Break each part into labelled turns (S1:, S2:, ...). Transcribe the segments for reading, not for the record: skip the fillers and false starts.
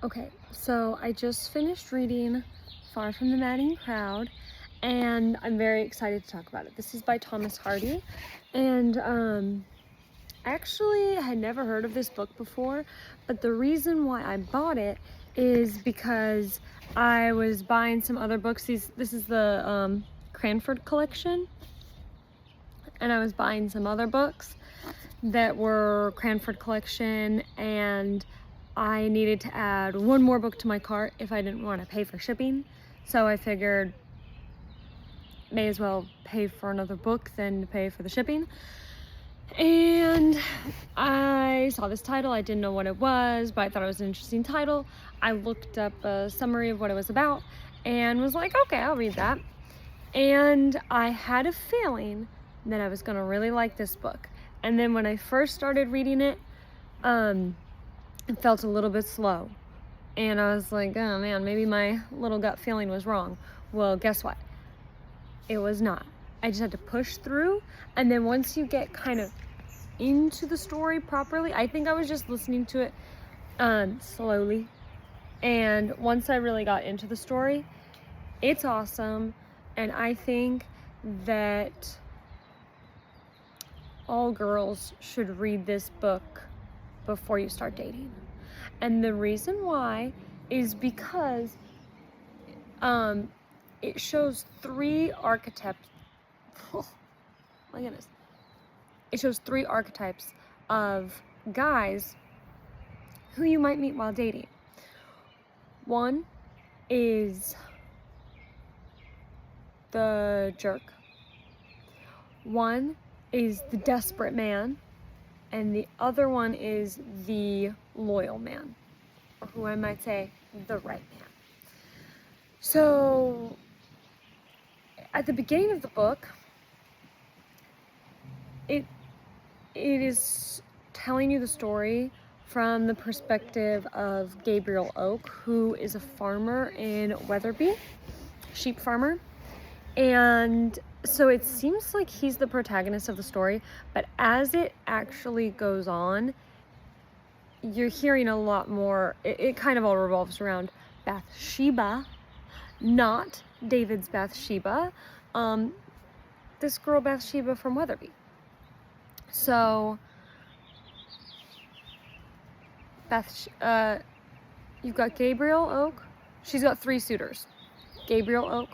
S1: Okay, so I just finished reading Far from the Madding Crowd, and I'm very excited to talk about it. This is by Thomas Hardy, and I actually had never heard of this book before, but the reason why I bought it is because I was buying some other books. This is the Cranford collection, and I was buying some other books that were Cranford collection, and I needed to add one more book to my cart if I didn't want to pay for shipping. So I figured may as well pay for another book than to pay for the shipping. And I saw this title. I didn't know what it was, but I thought it was an interesting title. I looked up a summary of what it was about and was like, okay, I'll read that. And I had a feeling that I was gonna really like this book. And then when I first started reading it, it felt a little bit slow. And I was like, oh man, maybe my little gut feeling was wrong. Well, guess what? It was not. I just had to push through. And then once you get kind of into the story properly, I think I was just listening to it slowly. And once I really got into the story, it's awesome. And I think that all girls should read this book before you start dating. And the reason why is because it shows three archetypes. Oh my goodness. It shows three archetypes of guys who you might meet while dating. One is the jerk. One is the desperate man. And the other one is the loyal man, or who I might say, the right man. So, at the beginning of the book, it is telling you the story from the perspective of Gabriel Oak, who is a farmer in Weatherby, sheep farmer. And so it seems like he's the protagonist of the story, but as it actually goes on, you're hearing a lot more. It kind of all revolves around Bathsheba, not David's Bathsheba, this girl Bathsheba from Weatherby. So you've got Gabriel Oak. She's got three suitors: Gabriel Oak,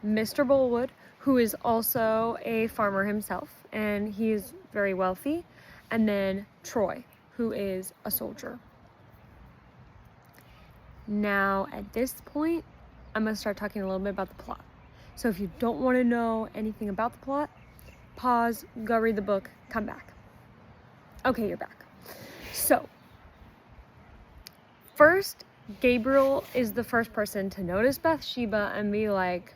S1: Mr. Bullwood, who is also a farmer himself, and he is very wealthy, and then Troy, who is a soldier. Now, at this point, I'm going to start talking a little bit about the plot. So if you don't want to know anything about the plot, pause, go read the book, come back. Okay, you're back. So, first, Gabriel is the first person to notice Bathsheba and be like,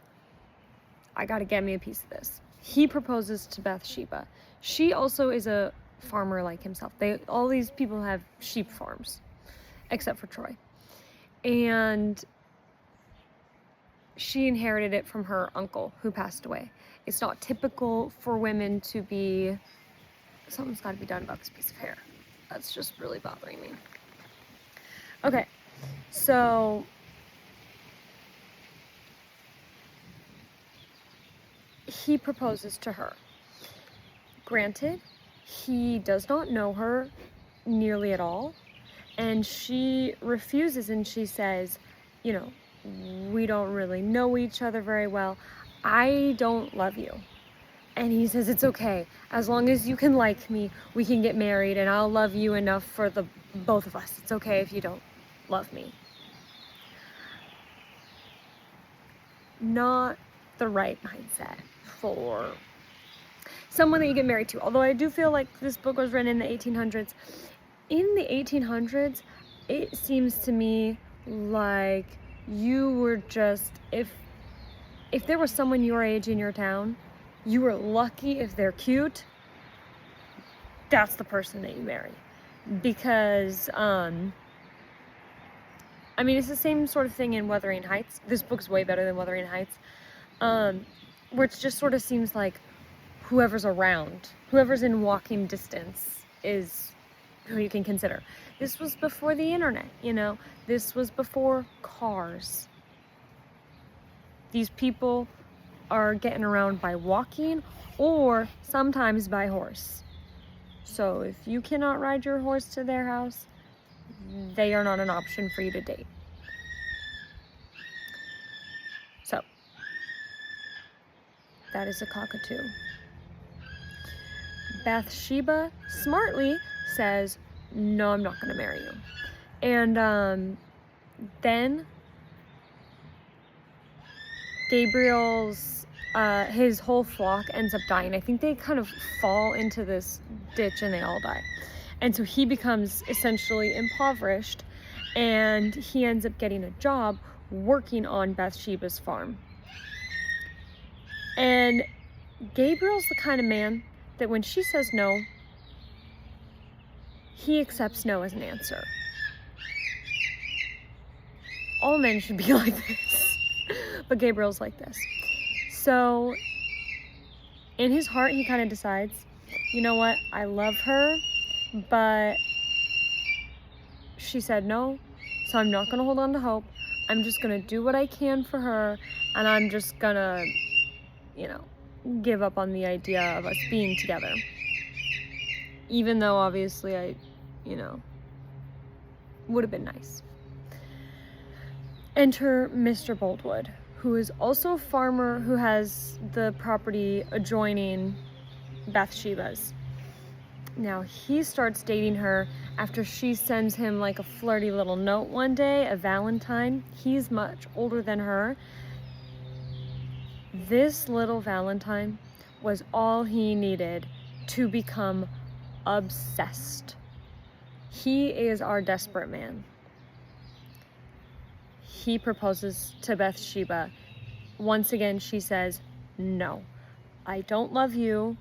S1: I gotta get me a piece of this. He proposes to Bathsheba. She also is a farmer like himself. All these people have sheep farms, except for Troy. And she inherited it from her uncle who passed away. It's not typical for women to be, something's gotta be done about this piece of hair. That's just really bothering me. Okay, so he proposes to her. Granted, he does not know her nearly at all, and she refuses, and she says, you know, we don't really know each other very well. I don't love you. And he says, it's okay. As long as you can like me, we can get married, and I'll love you enough for the both of us. It's okay if you don't love me. Not the right mindset for someone that you get married to. Although I do feel like this book was written in the 1800s. In the 1800s, it seems to me like you were just, if there was someone your age in your town, you were lucky if they're cute, that's the person that you marry. Because, I mean, it's the same sort of thing in Wuthering Heights. This book's way better than Wuthering Heights. Where it just sort of seems like whoever's around, whoever's in walking distance is who you can consider. This was before the internet, you know? This was before cars. These people are getting around by walking or sometimes by horse. So if you cannot ride your horse to their house, they are not an option for you to date. So, that is a cockatoo. Bathsheba smartly says, no, I'm not going to marry you. And then Gabriel's, his whole flock ends up dying. I think they kind of fall into this ditch and they all die. And so he becomes essentially impoverished, and he ends up getting a job working on Bathsheba's farm. And Gabriel's the kind of man that when she says no, he accepts no as an answer. All men should be like this, but Gabriel's like this. So in his heart, he kind of decides, you know what, I love her, but she said no, so I'm not gonna hold on to hope. I'm just gonna do what I can for her, and I'm just gonna, you know, give up on the idea of us being together. Even though obviously I, you know, would have been nice. Enter Mr. Boldwood, who is also a farmer who has the property adjoining Bathsheba's. Now, he starts dating her after she sends him like a flirty little note one day, a Valentine. He's much older than her. This little Valentine was all he needed to become obsessed. He is our desperate man. He proposes to Bathsheba. Once again, she says, no, I don't love you.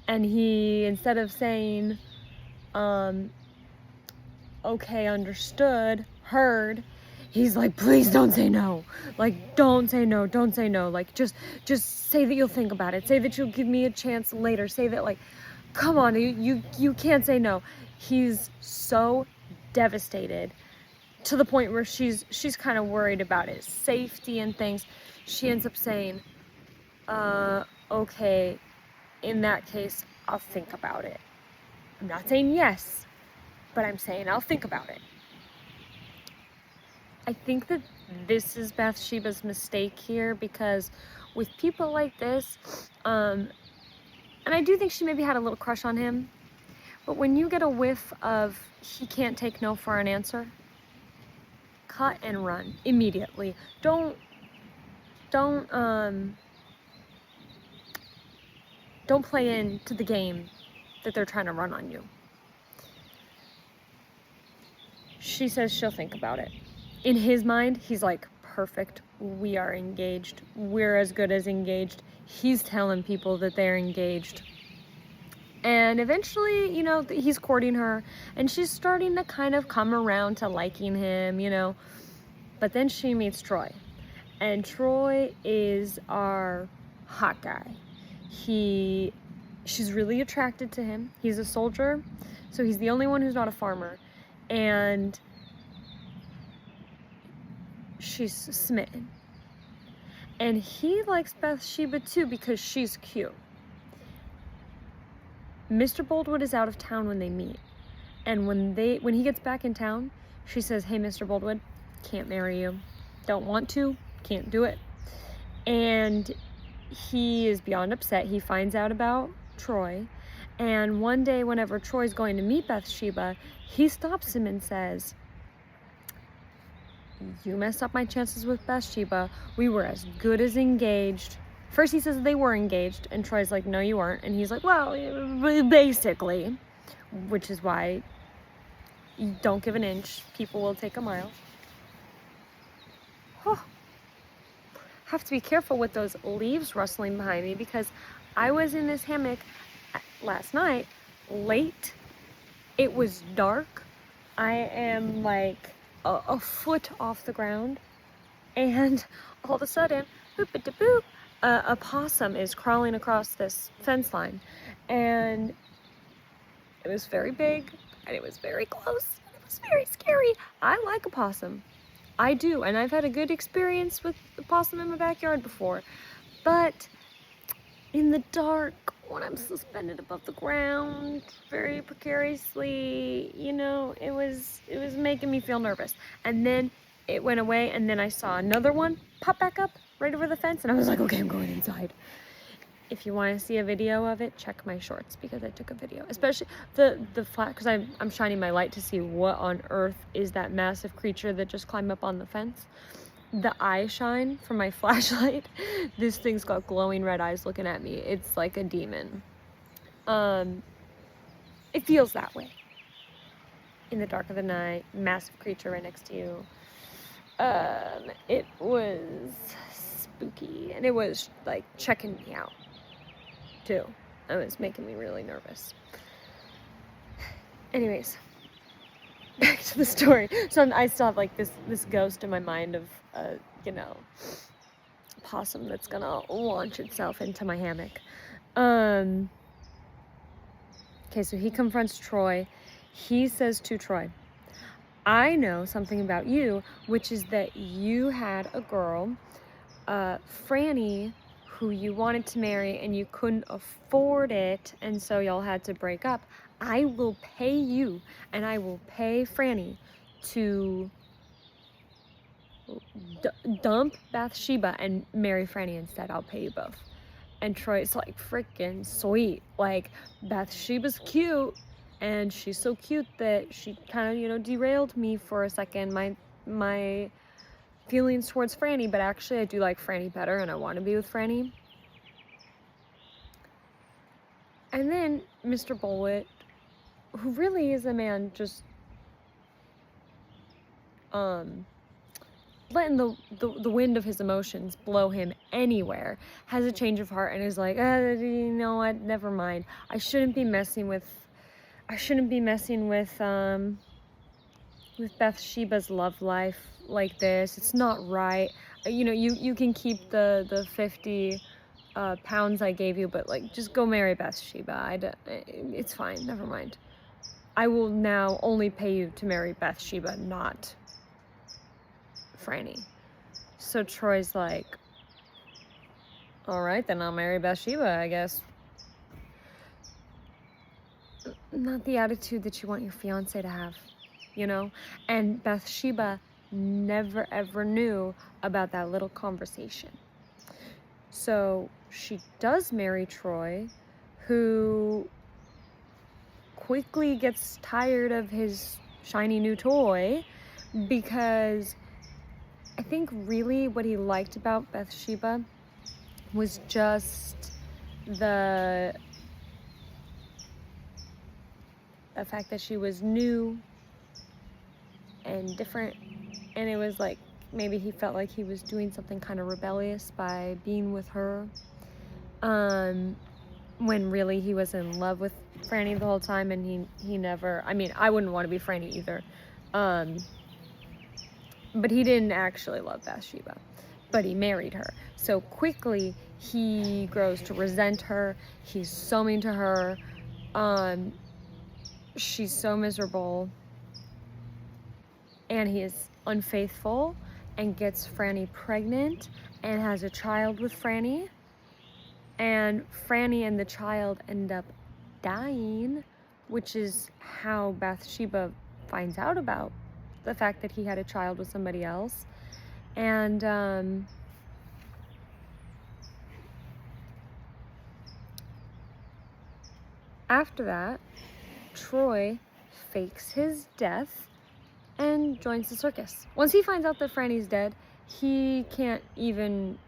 S1: And he, instead of saying, okay, understood, heard, he's like, please don't say no. Like, don't say no, don't say no. Like, just say that you'll think about it. Say that you'll give me a chance later. Say that, like, come on, you can't say no. He's so devastated to the point where she's kind of worried about his safety and things. She ends up saying, okay, in that case, I'll think about it. I'm not saying yes, but I'm saying I'll think about it. I think that this is Bathsheba's mistake here, because with people like this, and I do think she maybe had a little crush on him, but when you get a whiff of he can't take no for an answer, cut and run immediately. Don't play into the game that they're trying to run on you. She says she'll think about it. In his mind, he's like, perfect, we are engaged. We're as good as engaged. He's telling people that they're engaged. And eventually, you know, he's courting her, and she's starting to kind of come around to liking him, you know. But then she meets Troy. And Troy is our hot guy. She's really attracted to him. He's a soldier, so he's the only one who's not a farmer. And she's smitten. And he likes Bathsheba too because she's cute. Mr. Boldwood is out of town when they meet. And when he gets back in town, she says, hey, Mr. Boldwood, can't marry you. Don't want to, can't do it. And he is beyond upset. He finds out about Troy. And one day, whenever Troy's going to meet Bathsheba, he stops him and says, you messed up my chances with Bathsheba. We were as good as engaged. First he says they were engaged, and Troy's like, no, you weren't. And he's like, well, basically, which is why you don't give an inch, people will take a mile. Oh. Have to be careful with those leaves rustling behind me, because I was in this hammock last night, late. It was dark. I am like a foot off the ground, and all of a sudden, boop-a-da-boop, a possum is crawling across this fence line, and it was very big, and it was very close. It was very scary. I like a possum. I do, and I've had a good experience with the possum in my backyard before. But in the dark, when I'm suspended above the ground very precariously, you know, it was making me feel nervous. And then it went away, and then I saw another one pop back up right over the fence, and I was like, okay, I'm going inside. If you want to see a video of it, check my shorts, because I took a video, especially the flat, because I'm shining my light to see what on earth is that massive creature that just climbed up on the fence. The eye shine from my flashlight, this thing's got glowing red eyes looking at me. It's like a demon. It feels that way in the dark of the night, massive creature right next to you. It was spooky, and it was like checking me out too. It was making me really nervous. Anyways, back to the story. So I still have like this ghost in my mind of you know, possum that's gonna launch itself into my hammock. Okay, so he confronts Troy. He says to Troy, I know something about you, which is that you had a girl, Franny, who you wanted to marry and you couldn't afford it, and so y'all had to break up. I will pay you, and I will pay Franny to dump Bathsheba and marry Franny instead. I'll pay you both. And Troy's like, freaking sweet. Like, Bathsheba's cute, and she's so cute that she kind of, you know, derailed me for a second, my feelings towards Franny, but actually I do like Franny better, and I want to be with Franny. And then Mr. Bullitt, who really is a man just letting the wind of his emotions blow him anywhere, has a change of heart and is like, you know what, never mind. I shouldn't be messing with Bathsheba's love life like this. It's not right. You know, you can keep the 50 pounds I gave you, but like, just go marry Bathsheba. It's fine, never mind. I will now only pay you to marry Bathsheba, not Franny. So Troy's like, all right, then I'll marry Bathsheba, I guess. Not the attitude that you want your fiance to have, you know? And Bathsheba never ever knew about that little conversation. So she does marry Troy, who quickly gets tired of his shiny new toy, because I think really what he liked about Bathsheba was just the fact that she was new and different, and it was like maybe he felt like he was doing something kind of rebellious by being with her, when really he was in love with Franny the whole time, and he never, I mean, I wouldn't want to be Franny either, but he didn't actually love Bathsheba, but he married her. So quickly he grows to resent her. He's so mean to her. She's so miserable, and he is unfaithful and gets Franny pregnant and has a child with Franny, and Franny and the child end up dying, which is how Bathsheba finds out about the fact that he had a child with somebody else. And after that, Troy fakes his death and joins the circus. Once he finds out that Franny's dead, he can't even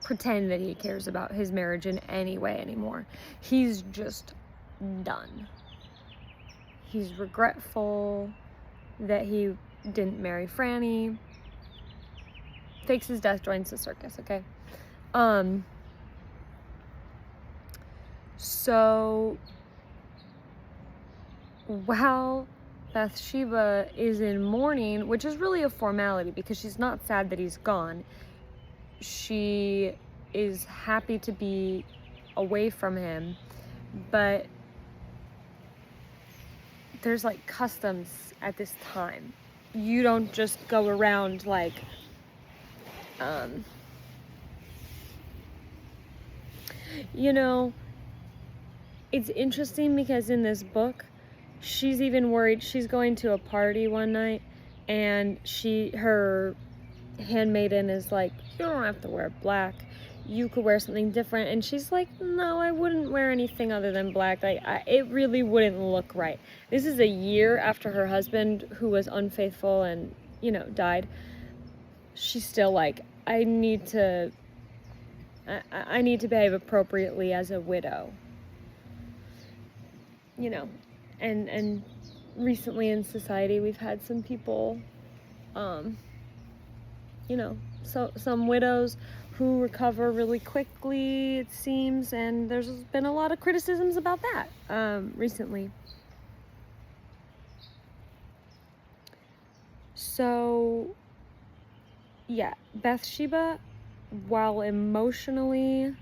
S1: pretend that he cares about his marriage in any way anymore. He's just done. He's regretful that he didn't marry Franny. Fakes his death, joins the circus, okay? So while Bathsheba is in mourning, which is really a formality because she's not sad that he's gone, she is happy to be away from him, but there's like customs at this time. You don't just go around like, you know, it's interesting because in this book, she's even worried. She's going to a party one night, and her handmaiden is like, you don't have to wear black. You could wear something different. And she's like, no, I wouldn't wear anything other than black. It really wouldn't look right. This is a year after her husband, who was unfaithful and, died. She's still like, I need to behave appropriately as a widow. And recently in society, we've had some people, so some widows who recover really quickly, it seems, and there's been a lot of criticisms about that recently. So, yeah, Bathsheba, while emotionally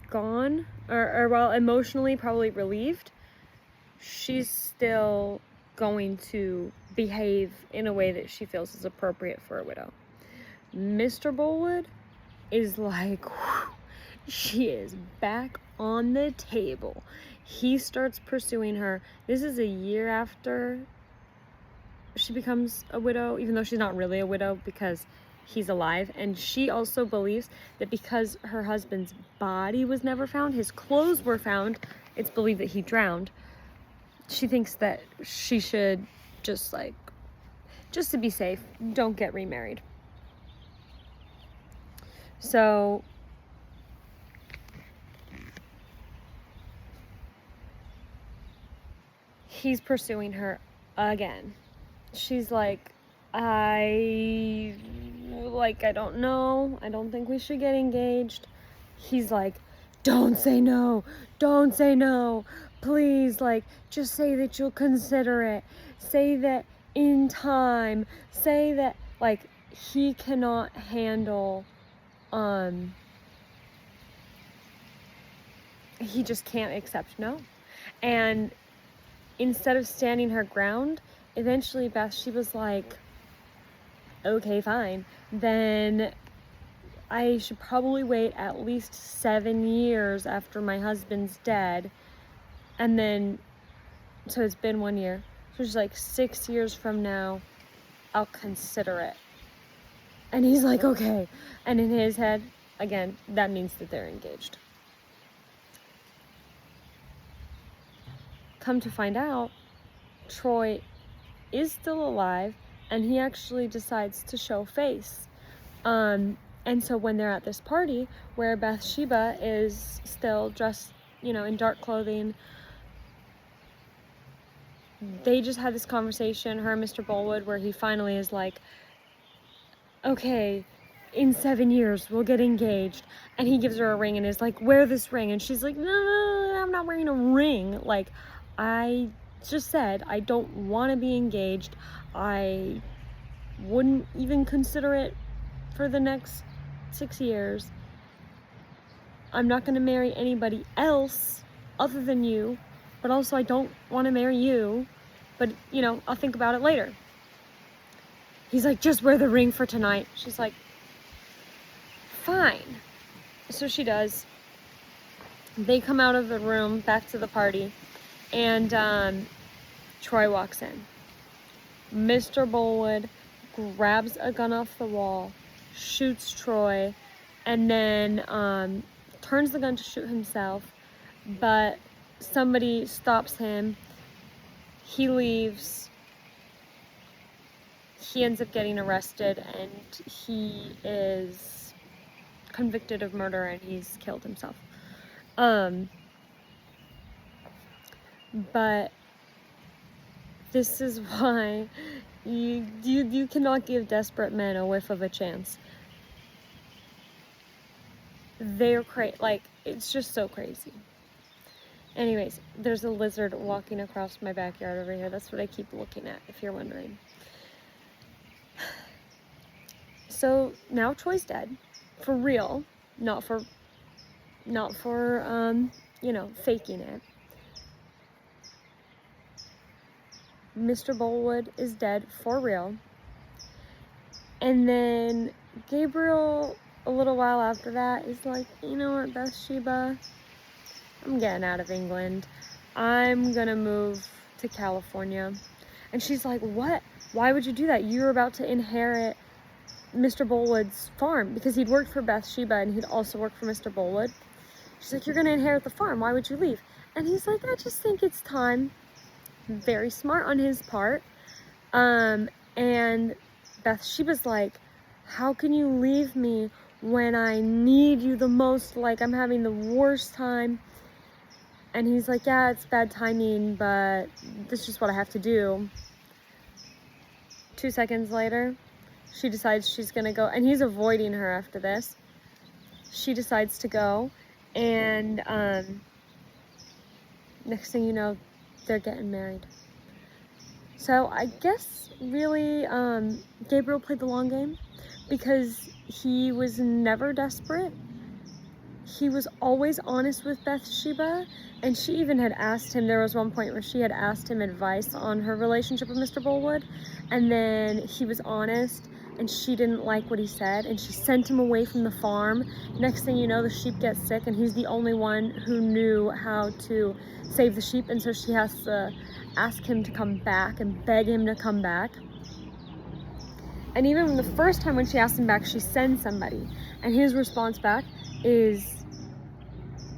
S1: gone, or while emotionally probably relieved, she's still going to behave in a way that she feels is appropriate for a widow. Mr. Boldwood is like, whew, she is back on the table. He starts pursuing her. This is a year after she becomes a widow, even though she's not really a widow because he's alive. And she also believes that because her husband's body was never found, his clothes were found, it's believed that he drowned. She thinks that she should just to be safe, don't get remarried. So he's pursuing her again. She's like, I don't know. I don't think we should get engaged. He's like, don't say no. Don't say no. Please, just say that you'll consider it. Say that in time. Say that, he cannot handle, he just can't accept no. And instead of standing her ground, eventually Bathsheba's like, okay, fine. Then I should probably wait at least 7 years after my husband's dead. And then, so it's been 1 year. So she's like, 6 years from now, I'll consider it. And he's like, okay. And in his head, again, that means that they're engaged. Come to find out, Troy is still alive, and he actually decides to show face. And so when they're at this party where Bathsheba is still dressed, in dark clothing, they just had this conversation, her and Mr. Boldwood, where he finally is like, okay, in 7 years, we'll get engaged. And he gives her a ring and is like, wear this ring. And she's like, no, I'm not wearing a ring. I just said I don't want to be engaged. I wouldn't even consider it for the next 6 years. I'm not going to marry anybody else other than you, but also I don't want to marry you, but I'll think about it later. He's like, just wear the ring for tonight. She's like, fine. So she does. They come out of the room back to the party, and Troy walks in. Mr. Boldwood grabs a gun off the wall, shoots Troy, and then turns the gun to shoot himself, but somebody stops him. He leaves. He ends up getting arrested, and he is convicted of murder, and he's killed himself. But this is why you cannot give desperate men a whiff of a chance. They're crazy. It's just so crazy. Anyways, there's a lizard walking across my backyard over here. That's what I keep looking at, if you're wondering. So now Troy's dead, for real, not for faking it. Mr. Boldwood is dead for real. And then Gabriel, a little while after that, is like, you know what, Bathsheba, I'm getting out of England. I'm gonna move to California. And she's like, what? Why would you do that? You're about to inherit Mr. Boldwood's farm, because he'd worked for Bathsheba and he'd also worked for Mr. Boldwood. She's like, you're gonna inherit the farm. Why would you leave? And he's like, I just think it's time. Very smart on his part. And Bathsheba's like, how can you leave me when I need you the most? Like, I'm having the worst time. And he's like, yeah, it's bad timing, but this is just what I have to do. 2 seconds later, she decides she's gonna go, and he's avoiding her after this. She decides to go, and next thing you know, they're getting married. So I guess really Gabriel played the long game, because he was never desperate. He was always honest with Bathsheba, and she even had asked him, there was one point where she had asked him advice on her relationship with Mr. Boldwood, and then he was honest, and she didn't like what he said, and she sent him away from the farm. Next thing you know, the sheep get sick, and he's the only one who knew how to save the sheep, and so she has to ask him to come back and beg him to come back. And even the first time when she asked him back, she sends somebody, and his response back is,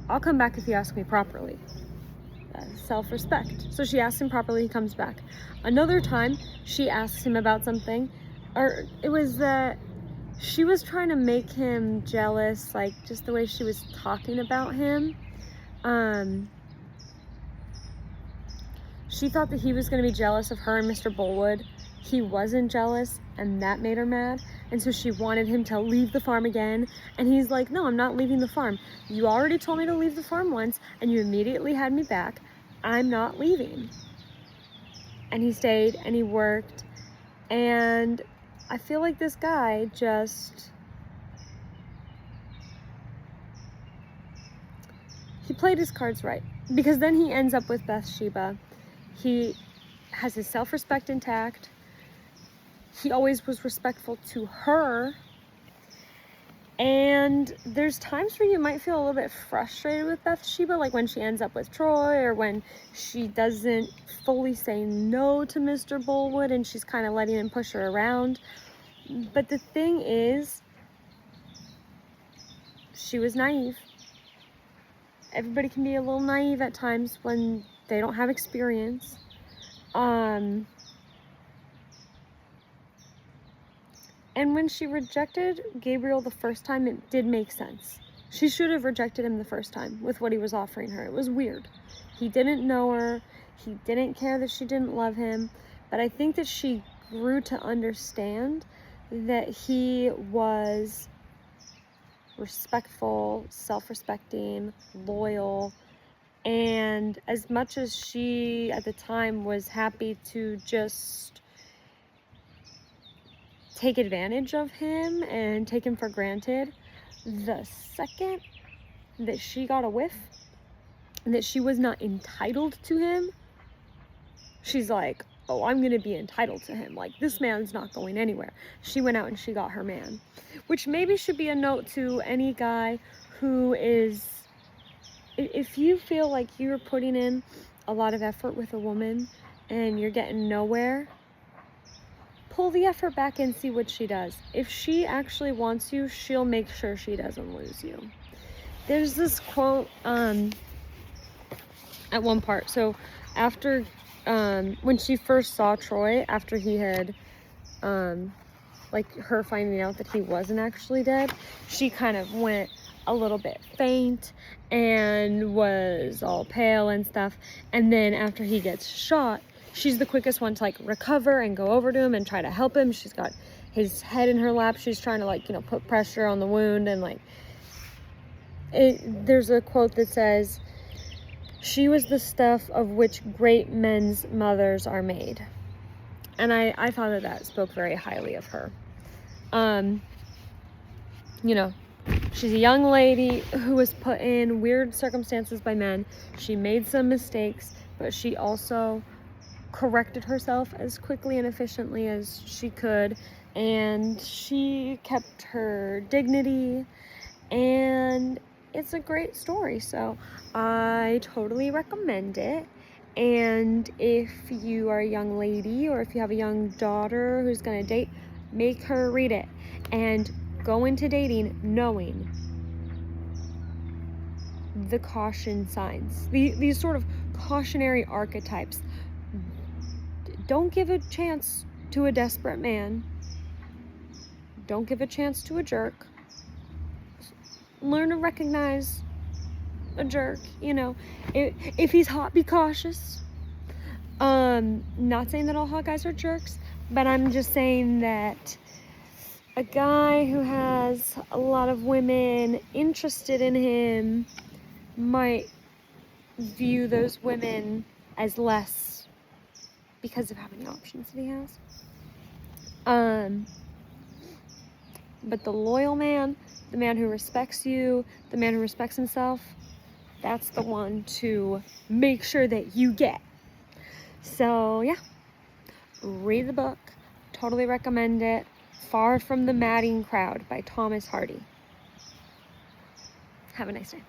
S1: I'll come back if you ask me properly. Self-respect. So she asks him properly, he comes back. Another time, she asks him about something, or it was that she was trying to make him jealous, like just the way she was talking about him. She thought that he was going to be jealous of her and Mr. Boldwood. He wasn't jealous, and that made her mad. And so she wanted him to leave the farm again. And he's like, no, I'm not leaving the farm. You already told me to leave the farm once, and you immediately had me back. I'm not leaving. And he stayed, and he worked. And I feel like this guy just... he played his cards right. Because then he ends up with Bathsheba. He has his self-respect intact. He always was respectful to her. And there's times where you might feel a little bit frustrated with Bathsheba, like when she ends up with Troy, or when she doesn't fully say no to Mr. Boldwood and she's kind of letting him push her around. But the thing is, she was naive. Everybody can be a little naive at times when they don't have experience. And when she rejected Gabriel the first time, it did make sense. She should have rejected him the first time with what he was offering her. It was weird. He didn't know her. He didn't care that she didn't love him. But I think that she grew to understand that he was respectful, self-respecting, loyal. And as much as she, at the time, was happy to just take advantage of him and take him for granted, the second that she got a whiff that she was not entitled to him, she's like, oh, I'm gonna be entitled to him. Like, this man's not going anywhere. She went out and she got her man. Which maybe should be a note to any guy who is, if you feel like you're putting in a lot of effort with a woman and you're getting nowhere, pull the effort back and see what she does. If she actually wants you, she'll make sure she doesn't lose you. There's this quote at one part. So after, when she first saw Troy, after he had, like her finding out that he wasn't actually dead, she kind of went a little bit faint and was all pale and stuff. And then after he gets shot, she's the quickest one to like recover and go over to him and try to help him. She's got his head in her lap. She's trying to like, you know, put pressure on the wound, and like there's a quote that says, she was the stuff of which great men's mothers are made. And I thought that spoke very highly of her. You know, she's a young lady who was put in weird circumstances by men. She made some mistakes, but she also corrected herself as quickly and efficiently as she could, and she kept her dignity, and it's a great story. So I totally recommend it. And if you are a young lady, or if you have a young daughter who's gonna date, make her read it and go into dating knowing the caution signs, these sort of cautionary archetypes. Don't give a chance to a desperate man. Don't give a chance to a jerk. Learn to recognize a jerk, you know. If he's hot, be cautious. Not saying that all hot guys are jerks, but I'm just saying that a guy who has a lot of women interested in him might view those women as less because of how many options that he has. But the loyal man, the man who respects you, the man who respects himself, that's the one to make sure that you get. So yeah, read the book. Totally recommend it. Far from the Madding Crowd by Thomas Hardy. Have a nice day.